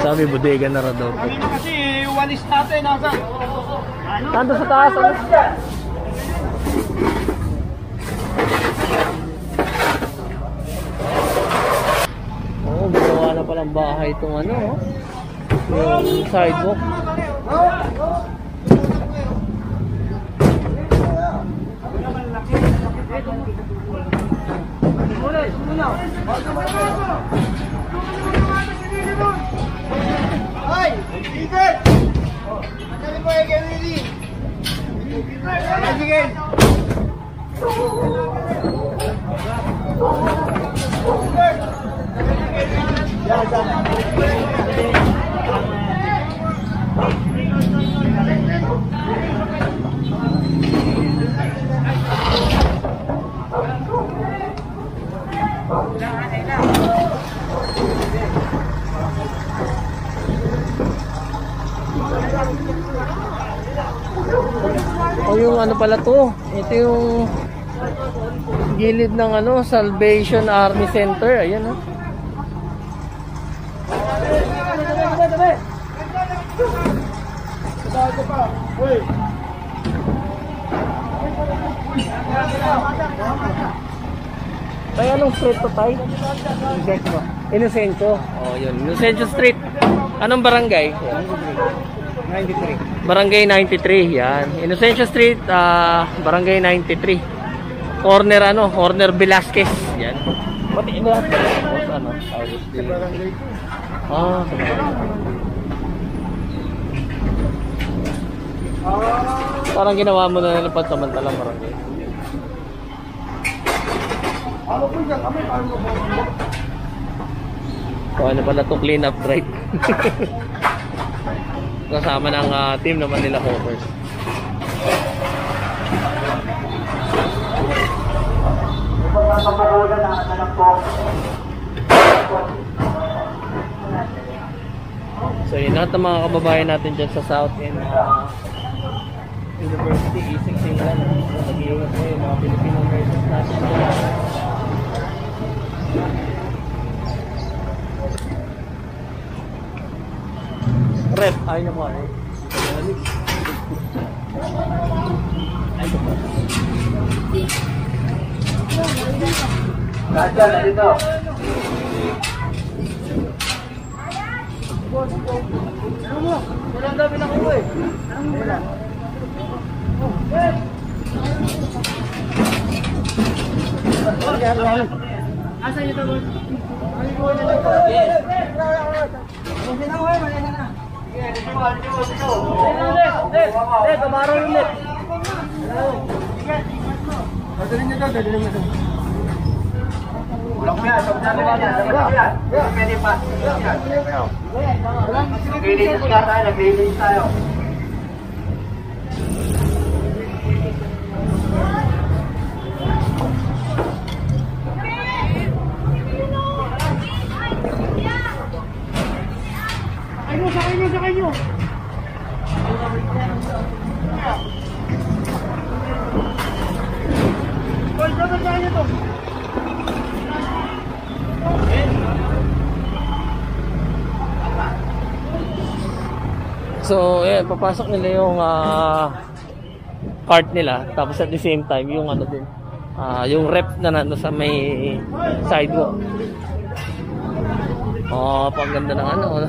Sabi, bodega na raw daw. Kanina kasi, walis natin. Nasa? Nando sa taas. Ano? Oo, ginawa na palang bahay itong ano, yung sidewalk. Ay! Tigil! Ano mo yung Willy? Tigil! O yung ano pala to, ito yung gilid ng ano, Salvation Army Center. Ayan o. Tayo anong street to tayo? Inocencio. Oh yun, Inocencio Street. Anong barangay? 93. Barangay 93, yan. Inocencio Street, Barangay 93. Corner ano, Corner Velasquez, yan. Pati iba ano, ah, parang ginawa mo na ng pansamantalang barangay. So ano pala to, clean up drive. Kasama ng team naman nila Hawkers. So yun, lahat ng mga kababayan natin dyan sa South End University, E6 England, nag-iwas ko yung mga Filipino nurses natin. Rep, ayaw niyo po ano? Ayaw po. Ganda na dito. Ano mo? Walang gabi na ko eh. Wala. Asa niyo to, boss? Ano ko na lang? Yes. Hindi na hoy, mali na. Kamaro yung net. Dadalhin nyo doon, dadalhin mo doon. Ulok yan, ulok yan. Pwede pa. Naglilinis ka tayo, naglilinis tayo. Sakay nyo! So, ayan, papasok nila yung cart nila. Tapos at the same time, yung ano din, yung rep na nando sa may sidewalk. Oh, pang ganda ng ano.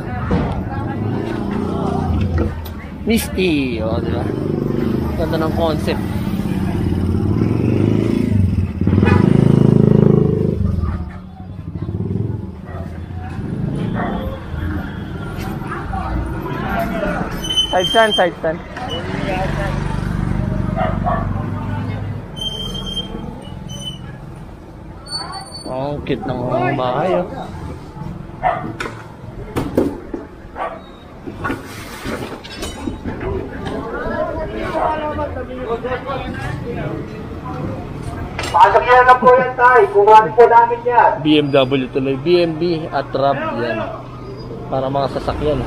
Misty, oh, diba? Ganda ng concept. Side stand. Oh, cute ng mga bahay, oh. Pasok yan lang po yan tayo. Kumain po namin yan. BMW tuloy. BMB at RAV yan. Para mga sasakyan.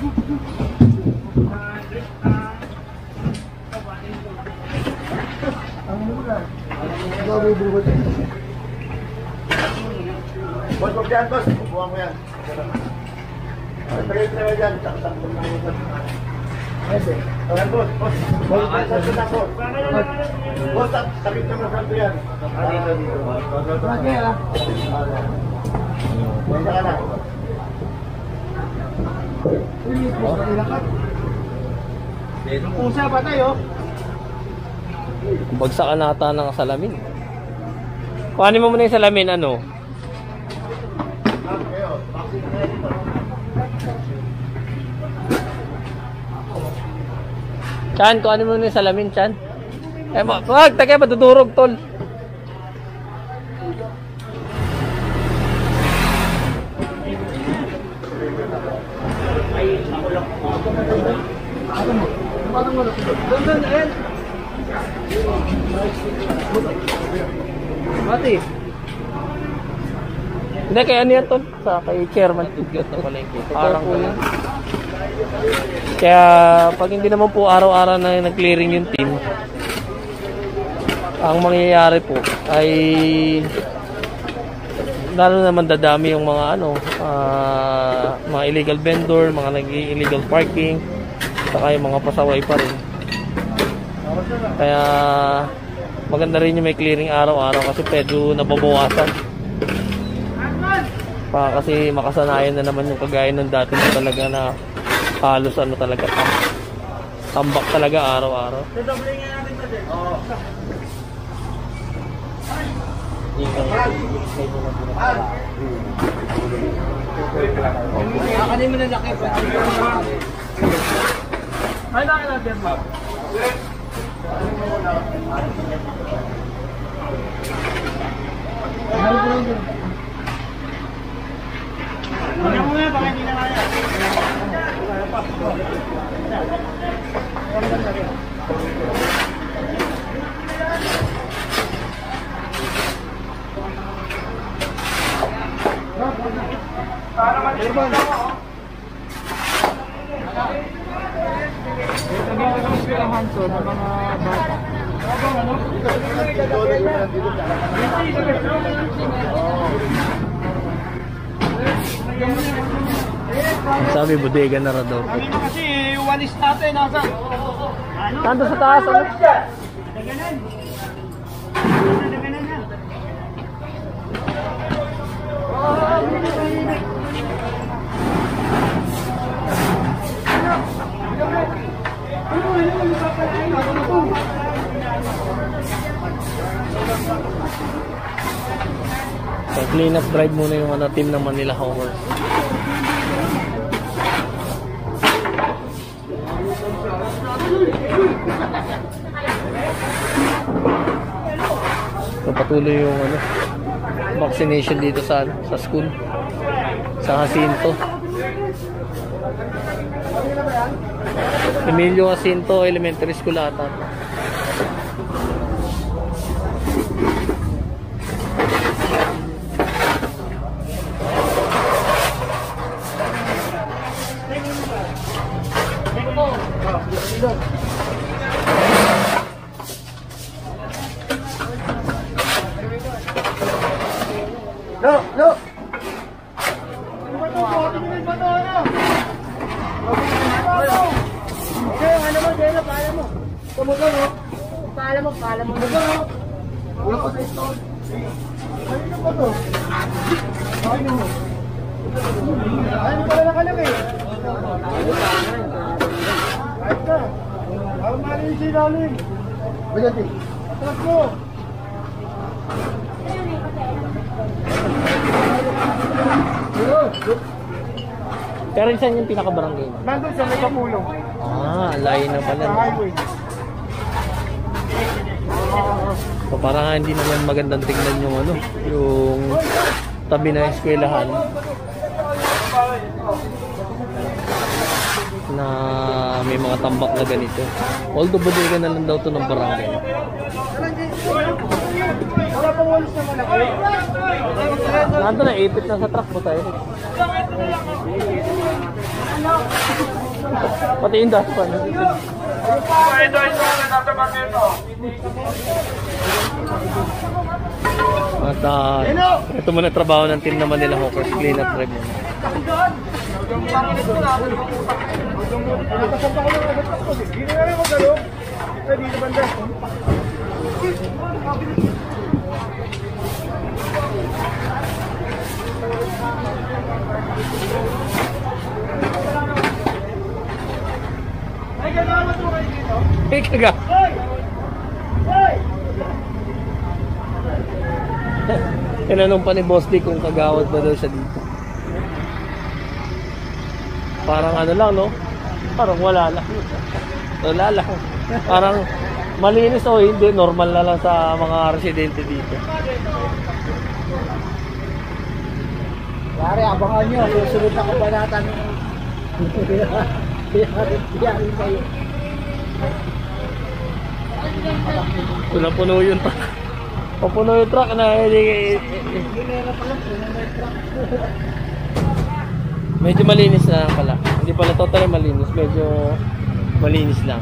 Boss, huwag yan, boss. Bubuha mo yan. Tagay dyan. Ayan, boss. Boss, boss, sakit ka mo kanto yan. Dito. Okay, ah. Boss, ka na. Pusa pa tayo. Bagsakan nata ng salamin. Kuhanin mo muna yung salamin, ano? Chan, kuhanin mo muna yung salamin, Chan. Eh, wag, tagay, madudurog, tol. Doon, ayan. Mati. Hindi, kaya ano yan, tol? Sa kay chairman. Parang po yun. Kaya, pag hindi naman po araw-araw na nag-clearing yung team, ang mangyayari po ay lalo naman dadami yung mga mga illegal vendor, mga nag-illegal parking, saka yung mga pasaway pa rin. Kaya maganda rin yung may clearing araw-araw kasi medyo nababawasan. Kasi makasanayan na naman yung kagaya ng dati na talaga na halos talaga tambak talaga araw-araw. Kanin mo na laki pa. Ay, laki natin, ma'am. Ano mo nga, baka hindi na kaya. Para maliban ako. Sabi ko ng pirahan to ng mga bata. Sabi bodega na raw daw. Kasi walis natin nasa. Nandun sa taas, ano? Daganan. Daganan na. So, clean up drive muna yung team ng Manila Hawkers. So, patuloy yung vaccination dito sa school, sa Jacinto. Emilio Jacinto Elementary School ata. No! Okay, ano mo, Jena, pala mo. Tumugaw mo. Pala mo. Wala pa sa stone. Ano ba to? Ano mo? Ano pala nakalagay? Ayos ka. Ako mali si Darling. Bagati. Atras mo. Pero saan yung pinaka-barangay? Nandun sa may kapulong. Layo na pala. Sa highway. So, parang hindi naman magandang tingnan yung yung tabi na eskwelahan na may mga tambak na ganito. Although bodega na lang daw to ng barangay. Wala pang walis na malaki. Nandun na, ipit na sa truck mo tayo. Pati yung daspan. At ito muna yung trabaho ng team naman nila Hawkers, clean up drive muna. Kaga. Tinanong pa ni Boss D kung kagawad ba daw siya dito. Parang ano lang, no? Parang wala lang. Wala lang. Parang malinis o hindi, normal na lang sa mga residente dito. Pare, abangan nyo. Susunod na kabanatan. Iyarin kayo. Puno yung truck. Puno yung truck na medyo malinis na pala. Hindi pala totally malinis. Medyo malinis lang.